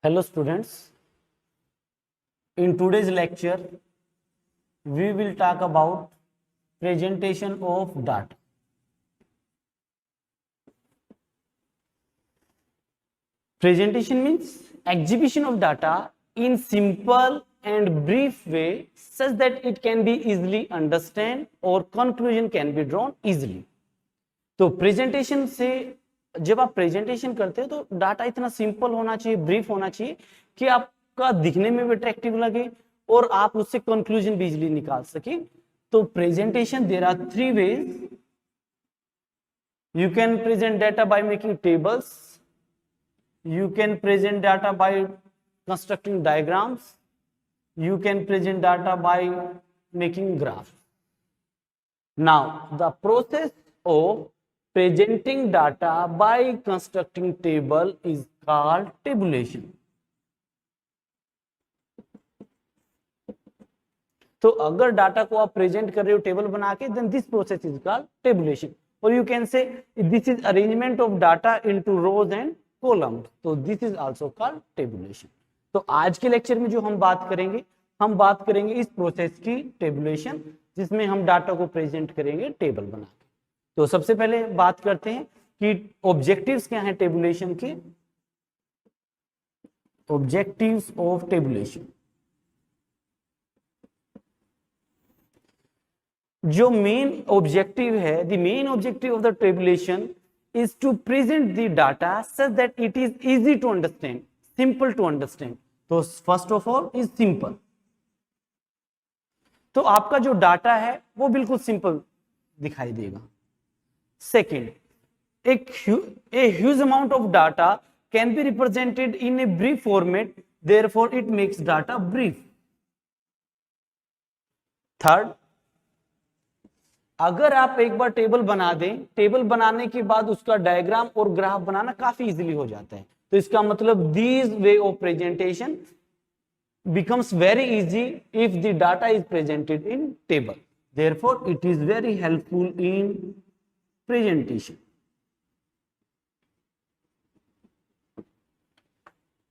Hello students, in today's lecture we will talk about presentation of data. Presentation means exhibition of data in simple and brief way such that it can be easily understood or conclusion can be drawn easily. तो presentation से जब आप presentation करते हो तो data इतना simple होना चाहिए, ब्रीफ होना चाहिए कि आपका दिखने में भी अट्रैक्टिव लगे और आप उससे कंक्लूजन भी इजीली निकाल सके. तो presentation there are three ways. You can present data by making tables, you can present data by constructing diagrams, you can present data by making graphs. Now the process of presenting data by constructing table is called tabulation. तो अगर data को आप present कर रहे हो table बना के, then this process is called tabulation. और you can say this is arrangement of data into rows and columns. तो this is also called tabulation. तो आज के लेक्चर में जो हम बात करेंगे इस प्रोसेस की टेबुलेशन, जिसमें हम डाटा को प्रेजेंट करेंगे टेबल बना के. तो सबसे पहले बात करते हैं कि ऑब्जेक्टिव्स क्या हैं टेबुलेशन के. ऑब्जेक्टिव्स ऑफ टेबुलेशन, जो मेन ऑब्जेक्टिव है, the main objective of the tabulation is to present the data such that it is easy to understand, simple to understand. तो first of all is simple. तो आपका जो data है वो बिल्कुल simple दिखाई देगा. Second, a huge amount of data can be represented in a brief format, therefore it makes data brief. Third, अगर आप एक बार टेबल बना दें, टेबल बनाने के बाद उसका डायग्राम और ग्राफ बनाना काफी इजीली हो जाता है. तो इसका मतलब this way of presentation becomes very easy if the data is presented in table. Therefore it is very helpful in presentation.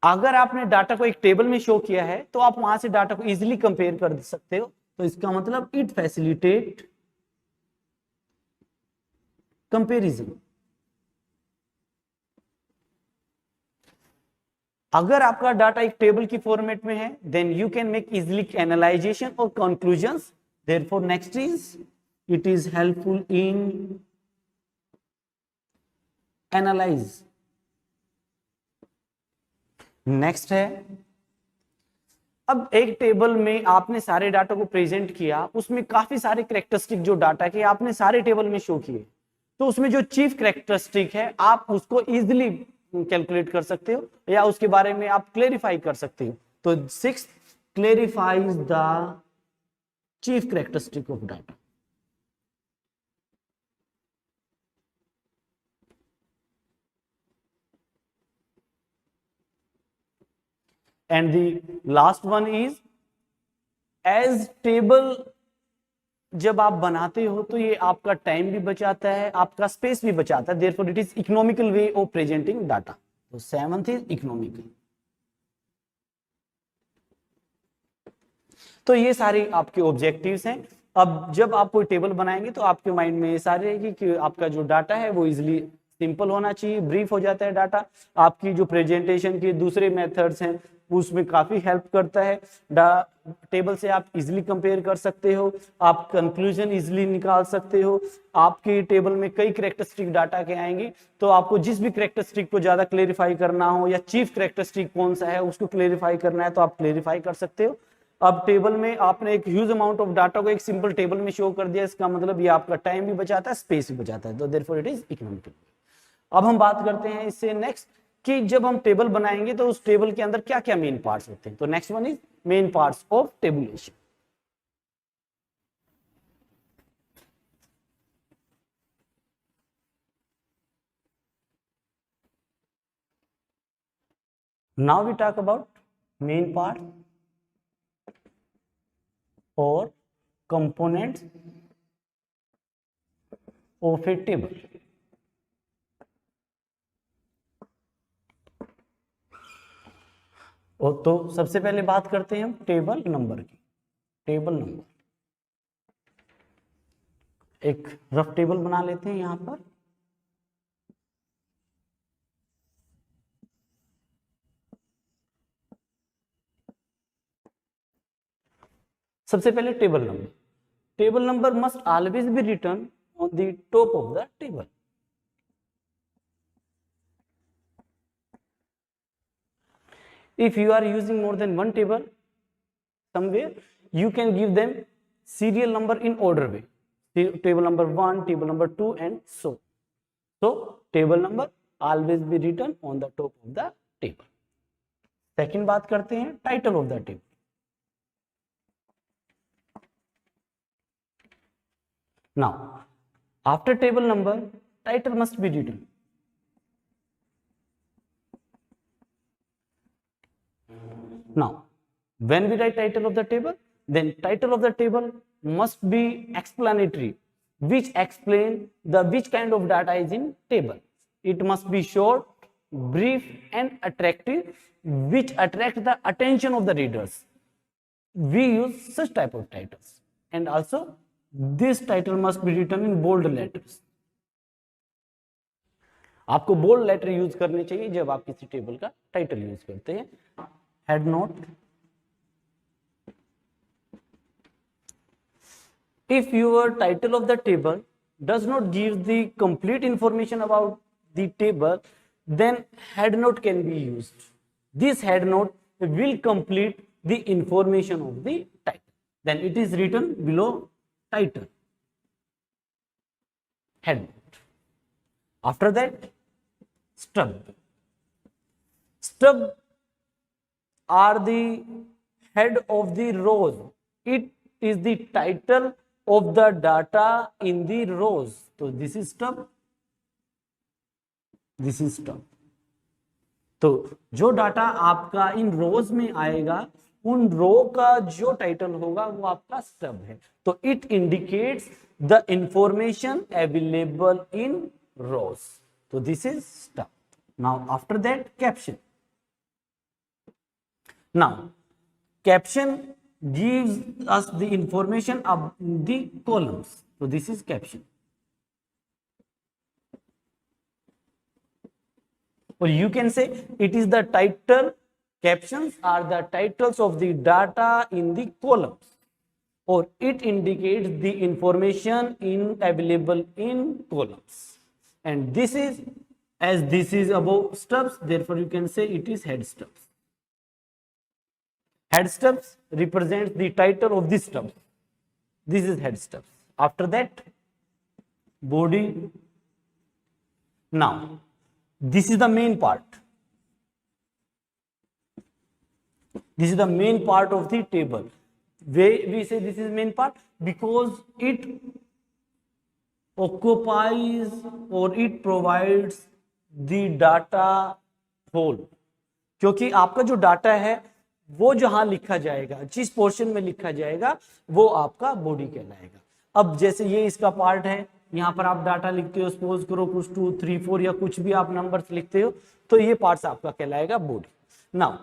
अगर आपने डाटा को एक टेबल में शो किया है तो आप वहां से डाटा को इजीली कंपेयर कर सकते हो. तो इसका मतलब इट फैसिलिटेट कंपेरिजन. अगर आपका डाटा एक टेबल की फॉर्मेट में है, then you can make easily analyzation और conclusions. Therefore next is it is helpful in analyze. Next है, अब एक टेबल में आपने सारे डाटा को प्रेजेंट किया, उसमें काफी सारे कैरेक्टरिस्टिक जो डाटा के आपने सारे टेबल में शो किए, तो उसमें जो चीफ कैरेक्टरिस्टिक है आप उसको इजीली कैलकुलेट कर सकते हो या उसके बारे में आप क्लेरिफाई कर सकते हो. तो six, clarifies the chief characteristic of data. And the last one is, as table जब आप बनाते हो तो ये आपका टाइम भी बचाता है, आपका स्पेस भी बचाता है. Therefore it is economical way of presenting data. तो सेवंथ इज इकोनॉमिकल. तो ये सारे आपके ऑब्जेक्टिव्स हैं. अब जब आप कोई टेबल बनाएंगे तो आपके माइंड में ये सारे रहेगी कि आपका जो डाटा है वो इजिली सिंपल होना चाहिए, ब्रीफ हो जाता है डाटा. आपकी जो प्रेजेंटेशन के दूसरे मेथड्स हैं उसमें काफी हेल्प करता है. टेबल से आप इजीली कंपेयर कर सकते हो, आप कंक्लूजन इजीली निकाल सकते हो. आपके टेबल में कई कैरेक्टरिस्टिक डाटा के आएंगे, तो आपको जिस भी कैरेक्टरिस्टिक को ज्यादा क्लेरिफाई करना हो या चीफ कैरेक्टरिस्टिक कौन सा है उसको क्लेरिफाई करना है तो आप क्लेरिफाई कर सकते हो. अब टेबल में आपने एक ह्यूज अमाउंट ऑफ डाटा को एक सिंपल टेबल में शो कर दिया, इसका मतलब ये आपका टाइम भी बचाता है, स्पेस भी बचाता है. तो देयरफॉर इट इज इकोनॉमिकल. अब हम बात करते हैं इससे नेक्स्ट कि जब हम टेबल बनाएंगे तो उस टेबल के अंदर क्या क्या मेन पार्ट्स होते हैं. तो next one is main parts of tabulation. Now we talk about main part और कंपोनेंट्स ऑफ ए टेबल. और तो सबसे पहले बात करते हैं हम टेबल नंबर की। टेबल नंबर, एक रफ टेबल बना लेते हैं यहां पर। सबसे पहले table number. Table number must always be written on the top of the table. If you are using more than one table somewhere, you can give them serial number in order way. Table number 1, table number 2 and so. So table number always be written on the top of the table. Second बात करते हैं title of the table. Now after table number, title must be written. Now when we write title of the table, then title of the table must be explanatory, which explain the which kind of data is in table. It must be short, brief and attractive, which attract the attention of the readers. We use such type of titles, and also this title must be written in bold letters. आपको bold letter use करने चाहिए जब आप किसी table का title use करते हैं। Head note, if your title of the table does not give the complete information about the table, then head note can be used. This head note will complete the information of the title. Then it is written below title, head note. After that, stub. Stub are the head of the rows. It is the title of the data in the rows. So this is stub, this is stub. तो जो data आपका इन रोज में आएगा, उन रो का जो title होगा वो आपका स्टब है। तो it indicates the information available in rows. तो this is stub. Now after that caption. Now caption gives us the information of the columns. So this is caption. Or you can say it is the title. Captions are the titles of the data in the columns, or it indicates the information available in columns. And this is, as this is above stubs, therefore you can say it is head stubs. Head stubs represents the title of this stub. This is head stubs. After that, body. Now this is the main part. This is the main part of the table. Why we say this is main part? Because it occupies or it provides the data whole. क्योंकि आपका जो data है वो जहां लिखा जाएगा, जिस portion में लिखा जाएगा, वो आपका बॉडी कहलाएगा। अब जैसे ये इसका पार्ट है, यहाँ पर आप डाटा लिखते हो, सपोज करो कुछ 2, 3, 4 या कुछ भी आप नंबर्स लिखते हो, तो ये पार्ट्स आपका कहलाएगा body. Now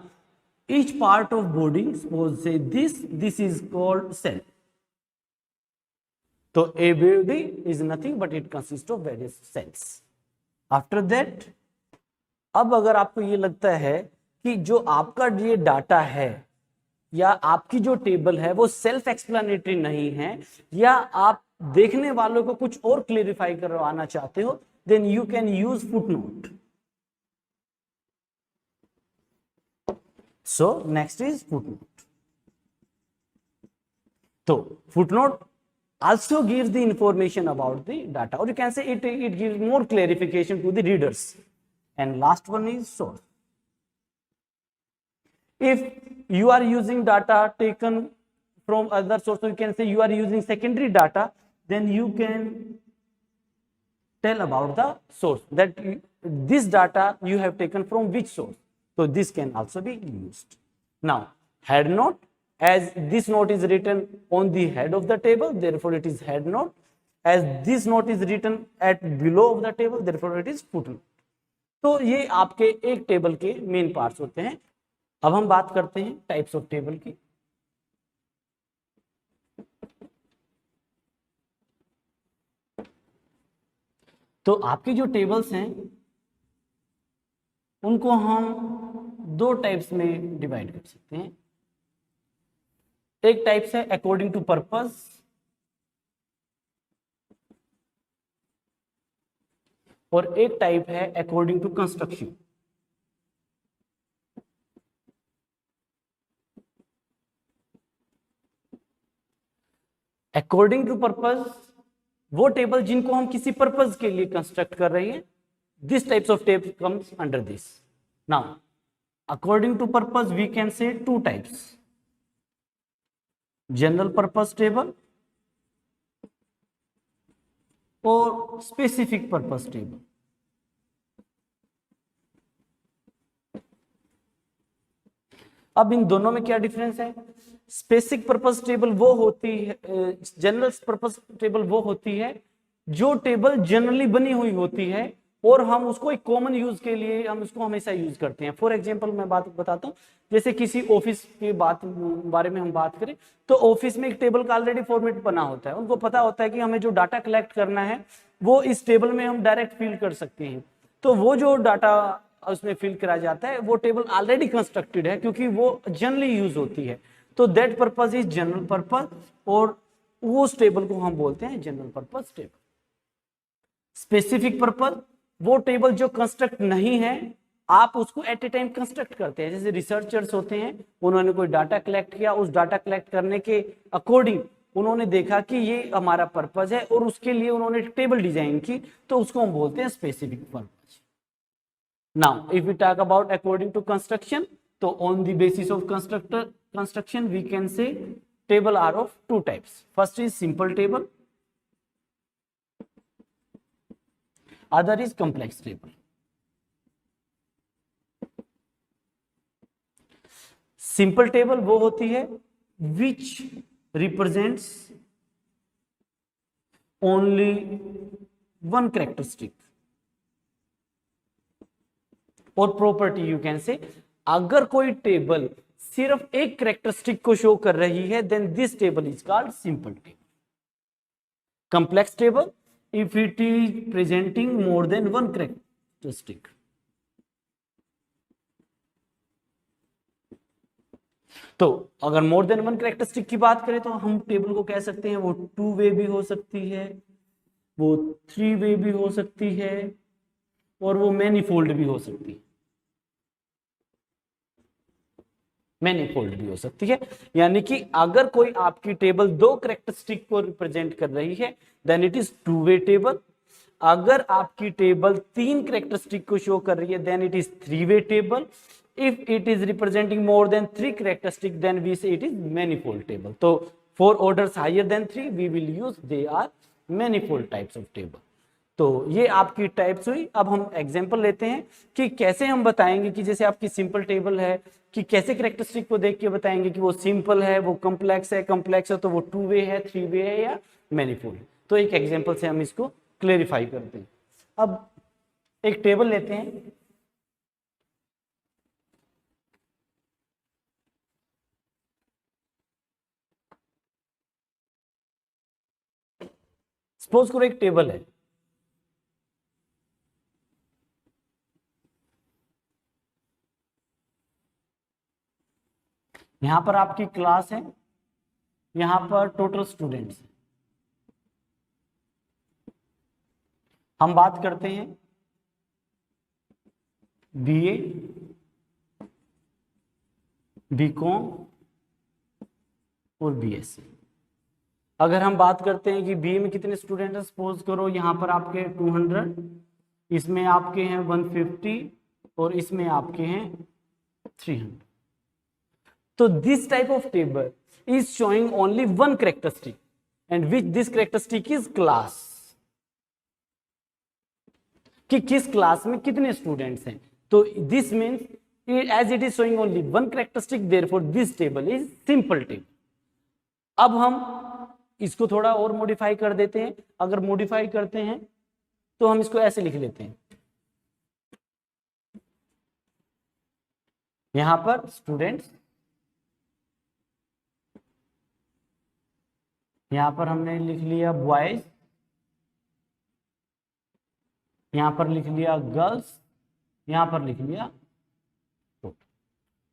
each part of body, suppose से दिस इज कॉल्ड सेल। तो a body is nothing but it consist of various cells. After that, अब अगर आपको ये लगता है कि जो आपका ये डाटा है या आपकी जो टेबल है वो सेल्फ एक्सप्लेनेटरी नहीं है, या आप देखने वालों को कुछ और क्लेरिफाई करवाना चाहते हो, then you can use footnote. So next is footnote. तो footnote also gives the information about the data, or you can say it gives more clarification to the readers. And last one is source. If you are using data taken from other sources, you can say you are using secondary data, then you can tell about the source, that this data you have taken from which source. So this can also be used. Now head note, as this note is written on the head of the table, therefore it is head note. As this note is written at below of the table, therefore it is footnote. तो ये आपके एक table के main parts होते हैं। अब हम बात करते हैं टाइप्स ऑफ टेबल की। तो आपकी जो टेबल्स हैं उनको हम दो टाइप्स में डिवाइड कर सकते हैं। एक टाइप्स है अकॉर्डिंग टू पर्पस, और एक टाइप है according to construction. According to purpose वो टेबल जिनको हम किसी पर्पस के लिए कंस्ट्रक्ट कर रहे हैं, this types of table comes under this. Now according to purpose we can say two types, general purpose table और स्पेसिफिक पर्पस टेबल। अब इन दोनों में क्या डिफरेंस है? स्पेसिफिक पर्पस टेबल वो होती है, जनरल पर्पस टेबल वो होती है जो टेबल जनरली बनी हुई होती है और हम उसको एक कॉमन यूज के लिए हम उसको हमेशा यूज करते हैं। फॉर एग्जांपल मैं बात बताता हूँ, जैसे किसी ऑफिस की बारे में हम बात करें तो ऑफिस में एक टेबल का ऑलरेडी फॉर्मेट बना होता है, उनको पता होता है कि हमें जो डाटा कलेक्ट करना है वो इस टेबल में हम डायरेक्ट फिल कर सकते हैं। तो वो जो डाटा उसमें फिल करा जाता है वो टेबल ऑलरेडी कंस्ट्रक्टेड है क्योंकि वो जनरली यूज होती है। तो that purpose is general purpose और उस टेबल को हम बोलते हैं general purpose table. Specific purpose वो टेबल जो कंस्ट्रक्ट नहीं है, आप उसको एट ए टाइम कंस्ट्रक्ट करते हैं। जैसे रिसर्चर्स होते हैं, उन्होंने कोई डाटा कलेक्ट किया, उस डाटा कलेक्ट करने के अकॉर्डिंग उन्होंने देखा कि ये हमारा पर्पस है और उसके लिए उन्होंने टेबल डिजाइन की, तो उसको हम बोलते हैं specific purpose. Now, if we talk about according to construction, so on the basis of construction, we can say table are of two types. First is simple table, other is complex table. Simple table वो होती है which represents only one characteristic और property you can से। अगर कोई table सिर्फ एक characteristic को शो कर रही है then this table is called simple table. Complex table if it is presenting more than one characteristic. तो अगर मोर देन वन कैरेक्टरिस्टिक की बात करें तो हम टेबल को कह सकते हैं वो टू वे भी हो सकती है, वो थ्री वे भी हो सकती है और वो मैनीफोल्ड भी हो सकती है। मैनीफोल्ड भी हो सकती है, यानी कि अगर कोई आपकी टेबल दो कैरेक्टरिस्टिक को रिप्रेजेंट कर रही है then it is two way table. अगर आपकी टेबल तीन कैरेक्टरिस्टिक को शो कर रही है then it is three way table. If it is representing more than three characteristic then we say it is manifold table. तो four orders higher than three we will use they are manifold types of table. तो ये आपकी types हुई। अब हम example लेते हैं कि कैसे हम बताएंगे कि जैसे आपकी सिंपल टेबल है कि कैसे कैरेक्टरिस्टिक को देख के बताएंगे कि वो सिंपल है, वो कॉम्प्लेक्स है तो वो टू वे है, थ्री वे है या मैनीफोल्ड। तो एक एग्जांपल से हम इसको क्लेरिफाई करते हैं। अब एक टेबल लेते हैं, सपोज करो एक टेबल है, यहां पर आपकी क्लास है, यहां पर टोटल स्टूडेंट्स हैं। हम बात करते हैं बीए, बीकॉम और बीएससी। अगर हम बात करते हैं कि बीए में कितने स्टूडेंट हैं, सपोज करो यहां पर आपके 200, इसमें आपके हैं 150 और इसमें आपके हैं 300। तो this type of table is showing only one characteristic and which this characteristic is class, कि किस क्लास में कितने स्टूडेंट्स हैं। तो this means as it is showing only one characteristic therefore this table is simple table. अब हम इसको थोड़ा और मॉडिफाई कर देते हैं। अगर मॉडिफाई करते हैं तो हम इसको ऐसे लिख लेते हैं, यहां पर स्टूडेंट्स, यहां पर हमने लिख लिया बॉयज, यहां पर लिख लिया गर्ल्स, यहां पर लिख लिया,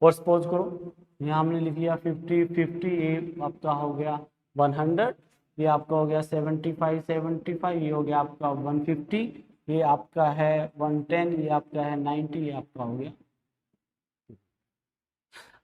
और सपोज करो यहाँ हमने लिख लिया 50 50, ये आपका हो गया 100, ये आपका हो गया 75 75, ये हो गया आपका 150, ये आपका है 110, ये आपका है 90, ये आपका हो गया।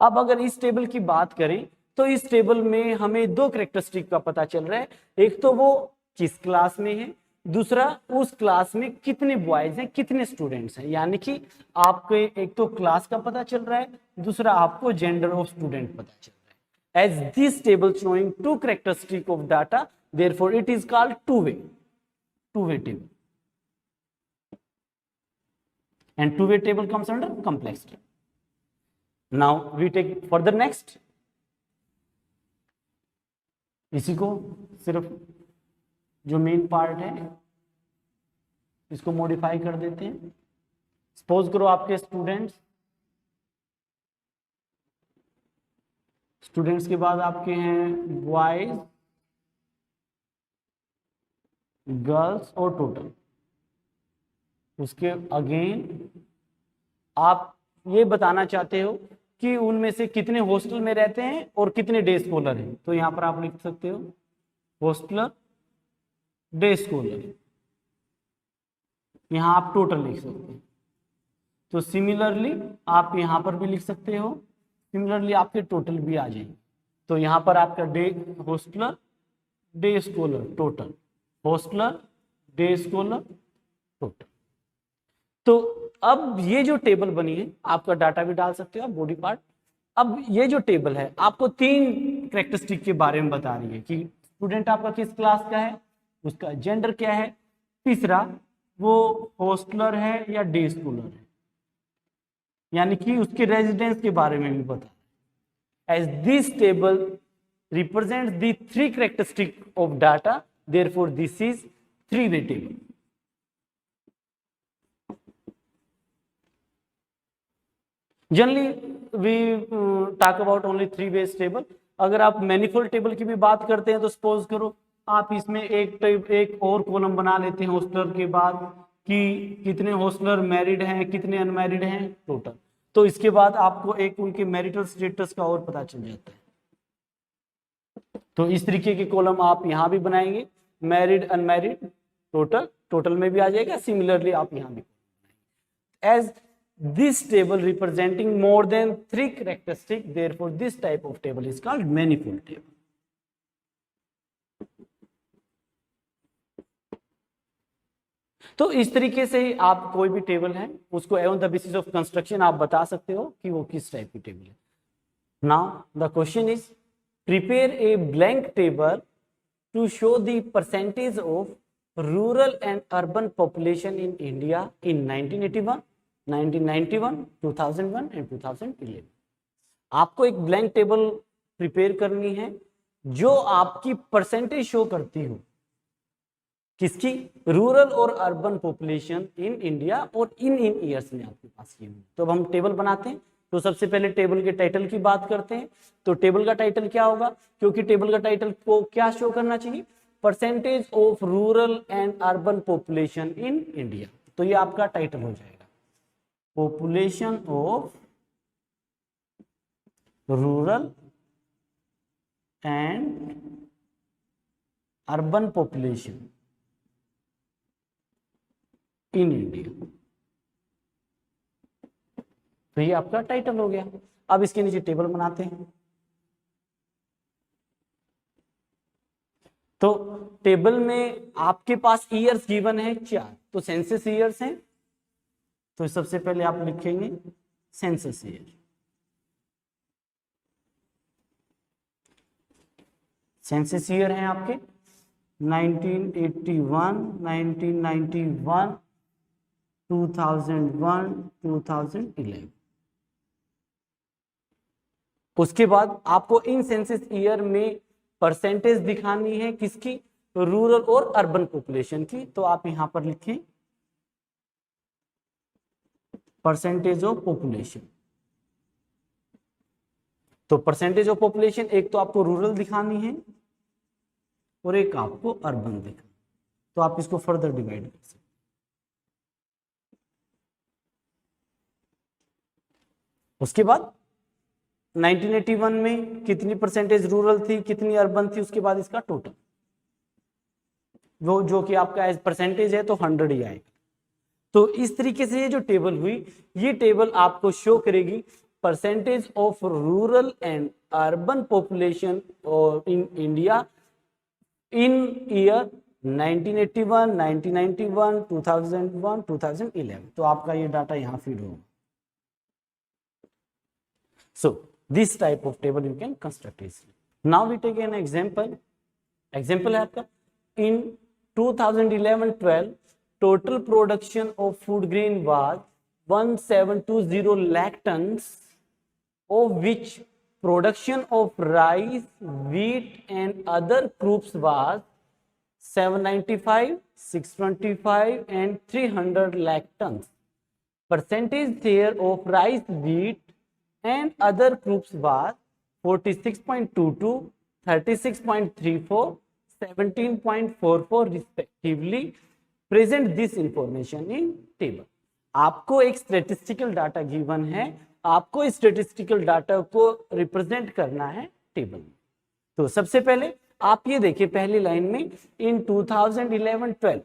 अब अगर इस टेबल की बात करें तो इस टेबल में हमें दो कैरेक्टरिस्टिक का पता चल रहा है, एक तो वो किस क्लास में है, दूसरा उस क्लास में कितने बॉयज हैं, कितने स्टूडेंट्स हैं। यानी कि आपको एक तो क्लास का पता चल रहा है, दूसरा आपको जेंडर ऑफ स्टूडेंट पता चल रहा है। As this table showing two characteristic of data, therefore it is called two way table, and two-way table comes under complex table. Now we take further next, इसी को सिर्फ जो मेन पार्ट है इसको मॉडिफाई कर देते हैं। सपोज करो आपके स्टूडेंट्स के बाद आपके हैं बॉयज, गर्ल्स और टोटल। उसके अगेन आप ये बताना चाहते हो कि उनमें से कितने हॉस्टल में रहते हैं और कितने डे स्कॉलर हैं, तो यहां पर आप लिख सकते हो हॉस्टलर, डे स्कॉलर, यहां आप टोटल लिख सकते हैं। तो सिमिलरली आप यहां पर भी लिख सकते हो, सिमिलरली आपके टोटल भी आ जाएंगे। तो यहां पर आपका day hosteller, day scholar, total, hosteller, day scholar, total. तो अब ये जो टेबल बनी है, आपका डाटा भी डाल सकते हो आप, बॉडी पार्ट। अब ये जो टेबल है आपको तीन कैरेक्टरिस्टिक के बारे में बता रही है कि स्टूडेंट आपका किस क्लास का है, उसका जेंडर क्या है, तीसरा वो हॉस्टलर है या डे स्कॉलर है, यानी कि उसके रेजिडेंस के बारे में भी बता। As this table represents the three characteristic of data, therefore this is three way table. Generally we talk about only three way table. अगर आप मैनिफोल्ड टेबल की भी बात करते हैं तो सपोज करो आप इसमें एक और कॉलम बना लेते हैं हॉस्टलर के बाद कि कितने हॉस्टलर मैरिड हैं, कितने अनमैरिड हैं टोटल। तो इसके बाद आपको एक उनके मैरिटल स्टेटस का और पता चल जाता है। तो इस तरीके के कॉलम आप यहां भी बनाएंगे, मैरिड, अनमैरिड, टोटल, टोटल में भी आ जाएगा। सिमिलरली आप यहां भी, as this table representing more than three characteristics, therefore this type of table is called manifold table. तो इस तरीके से आप कोई भी टेबल है उसको on the basis of construction आप बता सकते हो कि वो किस टाइप की टेबल है। Now the question is prepare a blank table to show the percentage of rural and urban population in India in 1981, 1991, 2001 and 2011। आपको एक ब्लैंक टेबल प्रिपेयर करनी है जो आपकी परसेंटेज शो करती हो, किसकी, रूरल और अर्बन पॉपुलेशन इन इंडिया और इन ईयर्स में आपके पास ये। तो अब हम टेबल बनाते हैं। तो सबसे पहले टेबल के टाइटल की बात करते हैं। तो टेबल का टाइटल क्या होगा, क्योंकि टेबल का टाइटल को क्या शो करना चाहिए, percentage of rural and urban population in India. तो ये आपका टाइटल हो जाएगा, population of rural and urban population in India. तो ये आपका टाइटल हो गया। अब इसके नीचे टेबल बनाते हैं। तो टेबल में आपके पास ईयर्स गिवन है 4, तो सेंसस ईयर्स हैं। तो सबसे पहले आप लिखेंगे सेंसस ईयर। सेंसस ईयर हैं आपके 1981, 1991, 2001, 2011। उसके बाद आपको इन सेंसस ईयर में परसेंटेज दिखानी है किसकी, रूरल और अर्बन पॉपुलेशन की। तो आप यहां पर लिखें परसेंटेज ऑफ पॉपुलेशन। तो परसेंटेज ऑफ पॉपुलेशन एक तो आपको रूरल दिखानी है और एक आपको अर्बन दिखाना, तो आप इसको फर्दर डिवाइड कर सकते हैं। उसके बाद 1981 में कितनी परसेंटेज रूरल थी, कितनी अर्बन थी, उसके बाद इसका टोटल वो जो कि आपका एज परसेंटेज है तो 100 ही आएगा। तो इस तरीके से ये जो टेबल हुई, ये टेबल आपको शो करेगी percentage of rural and urban population और इन इंडिया इन ईयर 1981, 1991, 2001, 2011। तो आपका ये डाटा यहाँ फीड होगा। So this type of table you can construct easily. Now we take an example. Example है आपका in 2011-12 total production of food grain was 1720 lakh tons, of which production of rice, wheat and other crops was 795, 625 and 300 lakh tons. Percentage share of rice, wheat and other groups was 46.22, 36.34, 17.44 respectively. Present this information in table. आपको एक statistical data given है, आपको इस statistical data को represent करना है table में। तो सबसे पहले आप ये देखिए पहली लाइन में इन 2011-12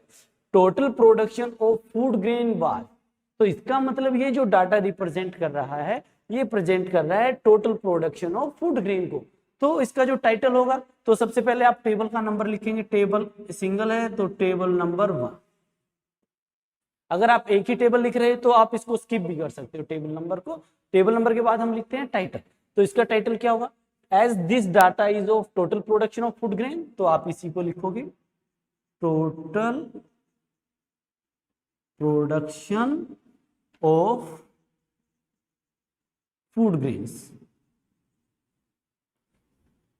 total production of food grain was, तो इसका मतलब ये जो डाटा रिप्रेजेंट कर रहा है ये प्रेजेंट कर रहा है total production of food grain को। तो इसका जो टाइटल होगा, तो सबसे पहले आप टेबल का नंबर लिखेंगे, टेबल सिंगल है तो टेबल नंबर 1। अगर आप एक ही टेबल लिख रहे हैं तो आप इसको स्किप भी कर सकते हो टेबल नंबर को। टेबल नंबर के बाद हम लिखते हैं टाइटल, तो इसका टाइटल क्या होगा, as this data is of total production of food grain, तो आप इसी को लिखोगे total production of food grains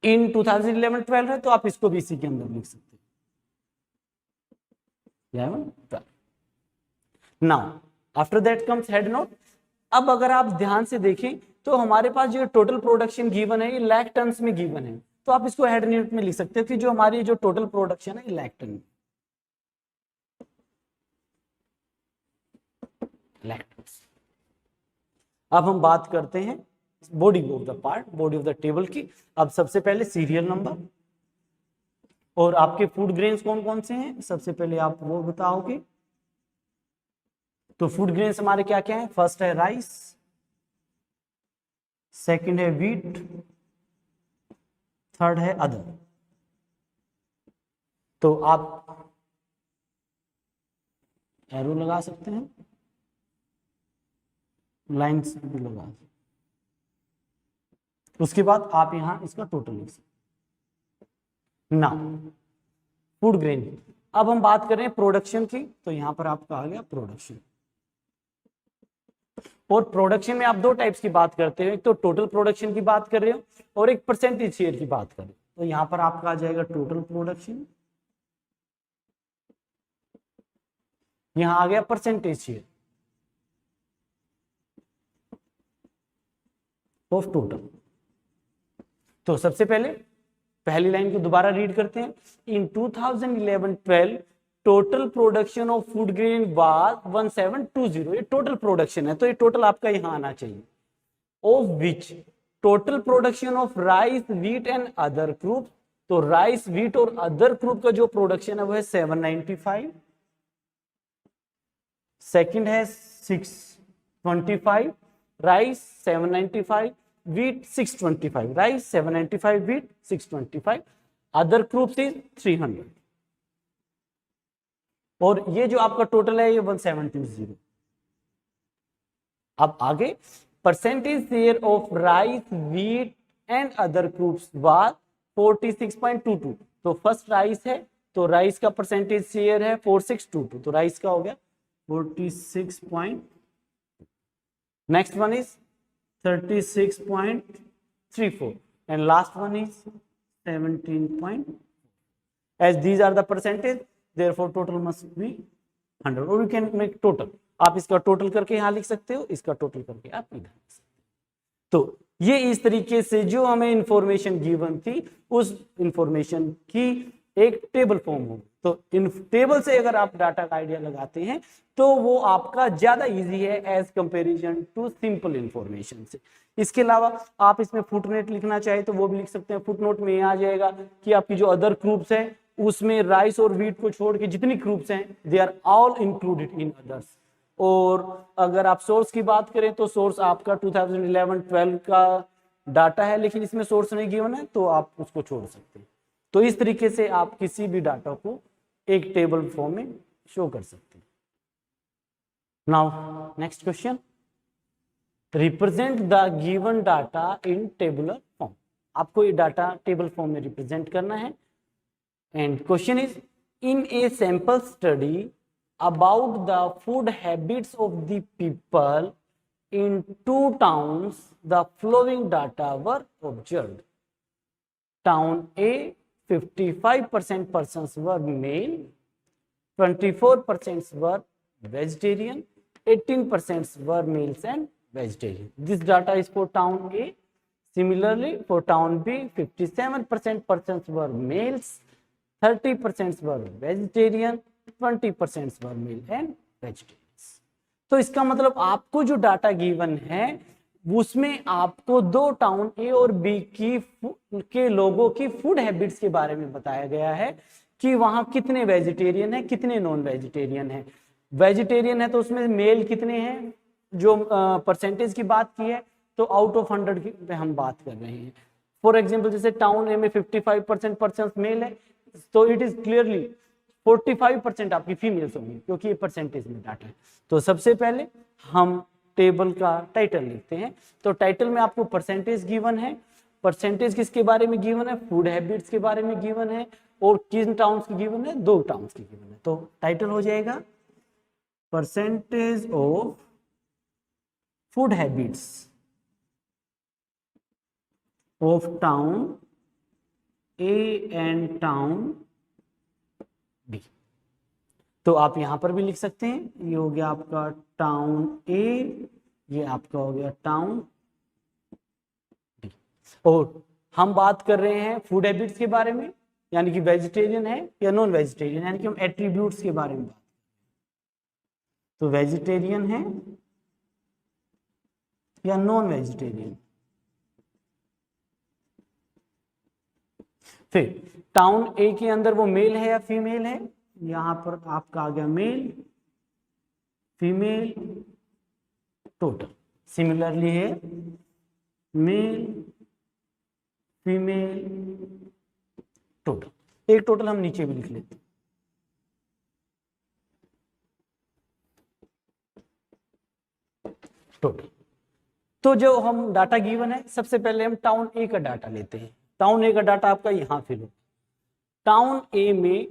in 2011-12 है, तो आप इसको भी इसी के अंदर लिख सकते हैं। Now after that comes head note. अब अगर आप ध्यान से देखें तो हमारे पास जो टोटल प्रोडक्शन गिवन है ये लाख टन्स में गिवन है, तो आप इसको हेड नोट में लिख सकते हो कि जो हमारी जो टोटल प्रोडक्शन है लाख टन, लाख टन्स। अब हम बात करते हैं body of the part, body of the table की। अब सबसे पहले सीरियल नंबर और आपके फूड ग्रेन्स कौन कौन से हैं, सबसे पहले आप वो बताओगे। तो फूड ग्रेन्स हमारे क्या क्या है, फर्स्ट है राइस, सेकंड है व्हीट, थर्ड है अदर। तो आप एरो लगा सकते हैं, लाइन्स भी लगा सकते। उसके बाद आप यहां इसका टोटल लिख सकते। नाउ फूड ग्रेन, अब हम बात करें प्रोडक्शन की, तो यहां पर आपका आ गया प्रोडक्शन। और प्रोडक्शन में आप दो टाइप्स की बात करते हो, एक तो टोटल प्रोडक्शन की बात कर रहे हो और एक परसेंटेज शेयर की बात कर रहे हो। तो यहां पर आपका आ जाएगा टोटल प्रोडक्शन, यहां आ गया परसेंटेज शेयर ऑफ टोटल। तो सबसे पहले पहली लाइन को दोबारा रीड करते हैं। इन 2011-12 total production of food grain was 1720। ये टोटल प्रोडक्शन है, तो ये टोटल आपका यहां आना चाहिए। Of which total production of rice, wheat and other croup, तो राइस, व्हीट और अदर क्रूप का जो प्रोडक्शन है वो है 795, सेकंड है 625, rice 795, wheat 625, rice 795, wheat 625, other groups is 300। और ये जो आपका टोटल है ये 1720। अब आगे percentage share of rice, wheat and other groups was 46.22। तो फर्स्ट राइस है, तो राइस का परसेंटेज शेयर है 4622, तो राइस का हो गया 46. Next one is 36.34 and last one is 17. As these are the percentage, therefore total must be 100, or you can make total। आप इसका टोटल करके यहां लिख सकते हो, इसका टोटल करके आप इधर लिख सकते हो। तो ये इस तरीके से जो हमें इंफॉर्मेशन गिवन थी उस इंफॉर्मेशन की एक टेबल फॉर्म होगी। तो इन टेबल से अगर आप डाटा का आइडिया लगाते हैं तो वो आपका ज्यादा इजी है as comparison to simple information से। इसके अलावा आप इसमें फुटनोट लिखना चाहे तो वो भी लिख सकते हैं। फुटनोट में आ जाएगा कि आपकी जो अदर ग्रुप्स है उसमें राइस और व्हीट को छोड़ के जितनी ग्रुप्स हैं they are all included in others. और अगर आप सोर्स की बात करें तो सोर्स आपका 2011-12 का डाटा है, लेकिन इसमें सोर्स नहीं गिवन है तो आप उसको छोड़ सकते हैं। तो इस तरीके से आप किसी भी डाटा को एक टेबल फॉर्म में शो कर सकते हैं। Now next question, represent the given data in tabular form. आपको ये डाटा टेबल फॉर्म में रिप्रेजेंट करना है। And question is, in a sample study about the food habits of the people in 2 towns, the following data were observed. Town A, 55% persons were male, 24% were vegetarian, 18% were males and vegetarian. This data is for town A. Similarly, for town B, 57% persons were males, 30% were vegetarian, 20% were male and vegetarians. तो इसका मतलब आपको जो data given है उसमें आपको 2 town ए और B के लोगों की फूड हैबिट्स के बारे में बताया गया है कि वहां कितने वेजिटेरियन है, कितने नॉन वेजिटेरियन है। वेजिटेरियन है तो उसमें मेल कितने हैं, जो परसेंटेज की बात की है तो आउट ऑफ 100 की पे हम बात कर रहे हैं। फॉर एग्जाम्पल जैसे टाउन ए में 55% पर्सन मेल है तो इट इज क्लियरली 45% आपकी फीमेल्स होंगी क्योंकि ये परसेंटेज में डाटा है। तो सबसे पहले हम टेबल का टाइटल लिखते हैं। तो टाइटल में आपको परसेंटेज गिवन है। परसेंटेज किसके बारे में गिवन है, फूड हैबिट्स के बारे में गिवन है। और किन टाउन्स की गिवन है, 2 टाउन्स की गिवन है। तो टाइटल हो जाएगा percentage of food habits of town A and town B. तो आप यहां पर भी लिख सकते हैं, ये हो गया आपका टाउन ए, ये आपका हो गया टाउन बी। और हम बात कर रहे हैं फूड हैबिट्स के बारे में, यानी कि वेजिटेरियन है या नॉन वेजिटेरियन, यानी कि हम एट्रीब्यूट्स के बारे में बात। तो वेजिटेरियन है या नॉन वेजिटेरियन। फिर टाउन ए के अंदर वो मेल है या फीमेल है, यहां पर आपका आ गया मेल फीमेल टोटल। सिमिलरली है मेल फीमेल टोटल। एक टोटल हम नीचे भी लिख लेते हैं। टोटल। तो जो हम डाटा गिवन है सबसे पहले हम टाउन ए का डाटा लेते हैं। टाउन ए का डाटा आपका यहां फिल हो। टाउन ए में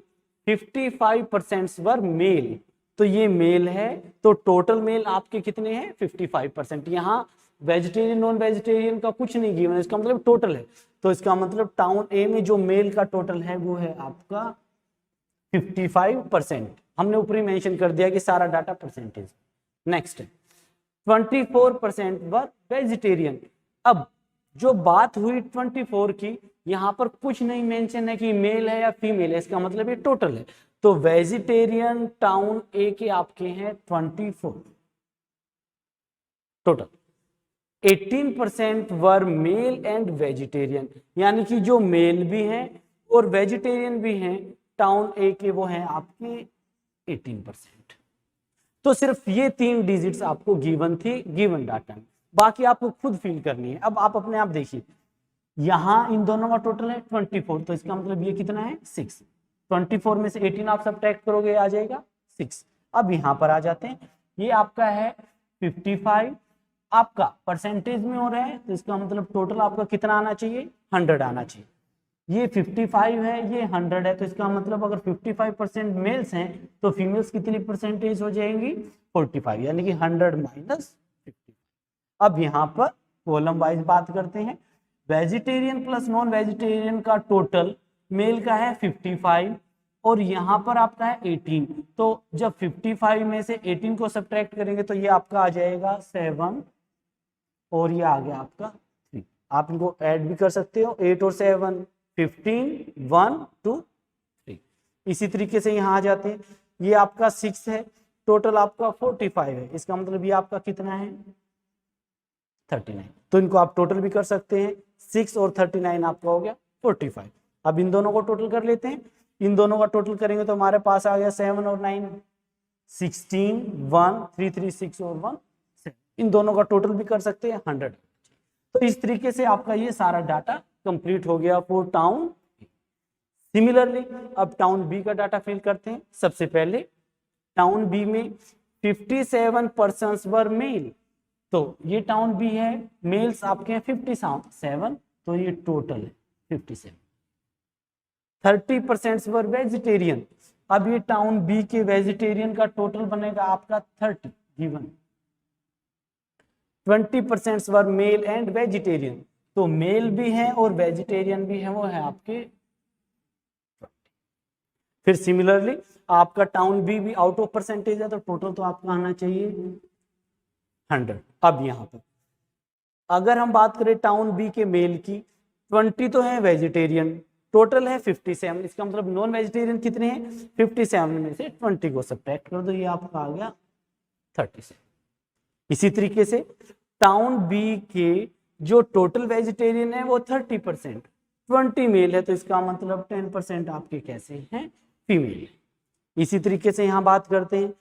55% वर मेल, तो ये मेल है तो टोटल मेल आपके कितने हैं 55%। यहाँ वेजिटेरियन नॉन वेजिटेरियन का कुछ नहीं गिवन है, इसका मतलब टोटल है। तो इसका मतलब टाउन ए में जो मेल का टोटल है वो है आपका 55%। हमने ऊपर ही मेंशन कर दिया कि सारा डाटा परसेंटेज। नेक्स्ट है 24% वर वेजिटेरियन। अब जो बात हुई 24 की, यहां पर कुछ नहीं मेंशन है कि मेल है या फीमेल है, इसका मतलब ये टोटल है। तो वेजिटेरियन टाउन ए के आपके हैं 24 total. 18% were male and vegetarian, यानी कि जो मेल भी हैं और वेजिटेरियन भी हैं टाउन ए के, वो हैं आपके 18%। तो सिर्फ ये 3 डिजिट्स आपको गिवन थी गिवन डाटा में, बाकी आपको खुद फिल करनी है। अब आप अपने आप देखिए, यहां इन दोनों का टोटल है 24, तो इसका मतलब ये कितना है 6। 24 में से 18 आप सब्ट्रैक्ट करोगे आ जाएगा 6। अब यहां पर आ जाते हैं, ये आपका है 55, आपका परसेंटेज में हो रहा है तो इसका मतलब टोटल आपका कितना आना चाहिए 100 आना चाहिए। ये 55 है, ये 100 है, तो इसका मतलब अगर 55% मेल्स हैं तो फीमेल्स कितनी परसेंटेज हो जाएंगी 45, यानी कि 100 माइनस 55। अब यहाँ पर कॉलम वाइज बात करते हैं। वेजिटेरियन प्लस नॉन वेजिटेरियन का टोटल मेल का है 55 और यहाँ पर आपका है 18। तो जब 55 में से 18 को सब्ट्रैक्ट करेंगे तो ये आपका आ जाएगा 7 और ये आ गया आपका 3। आप इनको ऐड भी कर सकते हो, 8 और 7 15, 1 2 3। इसी तरीके से यहाँ आ जाते हैं, ये आपका 6 है, टोटल आपका 45 है, इसका मतलब ये आपका कितना है 39। तो इनको आप टोटल भी कर सकते हैं, 6 और 39 आपका हो गया 45। अब इन दोनों को टोटल कर लेते हैं, इन दोनों का टोटल करेंगे तो हमारे पास आ गया 7 और 9 16, 1 3 3 6 और 1 7। इन दोनों का टोटल भी कर सकते हैं 100। तो इस तरीके से आपका ये सारा डाटा कंप्लीट हो गया फॉर टाउन। सिमिलरली अब टाउन बी का डाटा फिल करते हैं। सबसे पहले टाउन बी में 57 पर्सन्स वर मेल, तो ये टाउन बी है, मेल्स आपके हैं 57, तो ये टोटल है 57। 30% वर वेजिटेरियन, अब ये टाउन बी के वेजिटेरियन का टोटल बनेगा आपका 30 given. 20% were male and vegetarian, तो मेल भी है और वेजिटेरियन भी है, वो है आपके 20। फिर सिमिलरली आपका टाउन बी भी आउट ऑफ परसेंटेज है, तो टोटल तो आपका आना चाहिए 100। अब यहां पर अगर हम बात करें टाउन बी के मेल की, 20 तो है वेजिटेरियन, टोटल है 57, इसका मतलब नॉन वेजिटेरियन कितने हैं 57 में से 20 को सब्ट्रैक्ट कर दो, ये आपका आ गया 37। इसी तरीके से टाउन बी के जो टोटल वेजिटेरियन है वो 30%, 20 मेल है, तो इसका मतलब 10% आपके कैसे हैं फीमेल। इसी तरीके से यहां बात करते हैं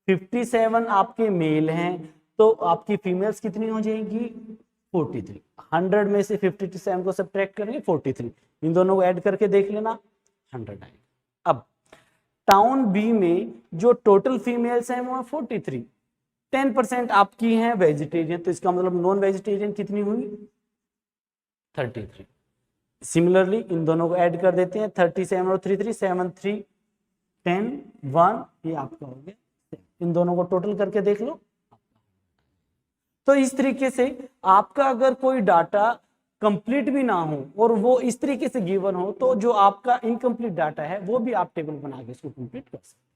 57 आपके मेल हैं, तो आपकी फीमेल्स कितनी हो जाएंगी 43। 100 में से 57 को सब्ट्रैक्ट करेंगे 43, इन दोनों को ऐड करके देख लेना 100 आएगा। अब टाउन बी में जो टोटल फीमेल्स हैं वो 43, 10% आपकी हैं वेजिटेरियन, तो इसका मतलब नॉन वेजिटेरियन कितनी हुई 33। सिमिलरली इन दोनों को ऐड कर देते हैं, 37 और 33, 7 3 10 1, ये आपका हो गया, इन दोनों को टोटल करके देख लो। तो इस तरीके से आपका अगर कोई डाटा कंप्लीट भी ना हो और वो इस तरीके से गिवन हो, तो जो आपका इनकम्प्लीट डाटा है वो भी आप टेबल बना के इसको कंप्लीट कर सकते हैं।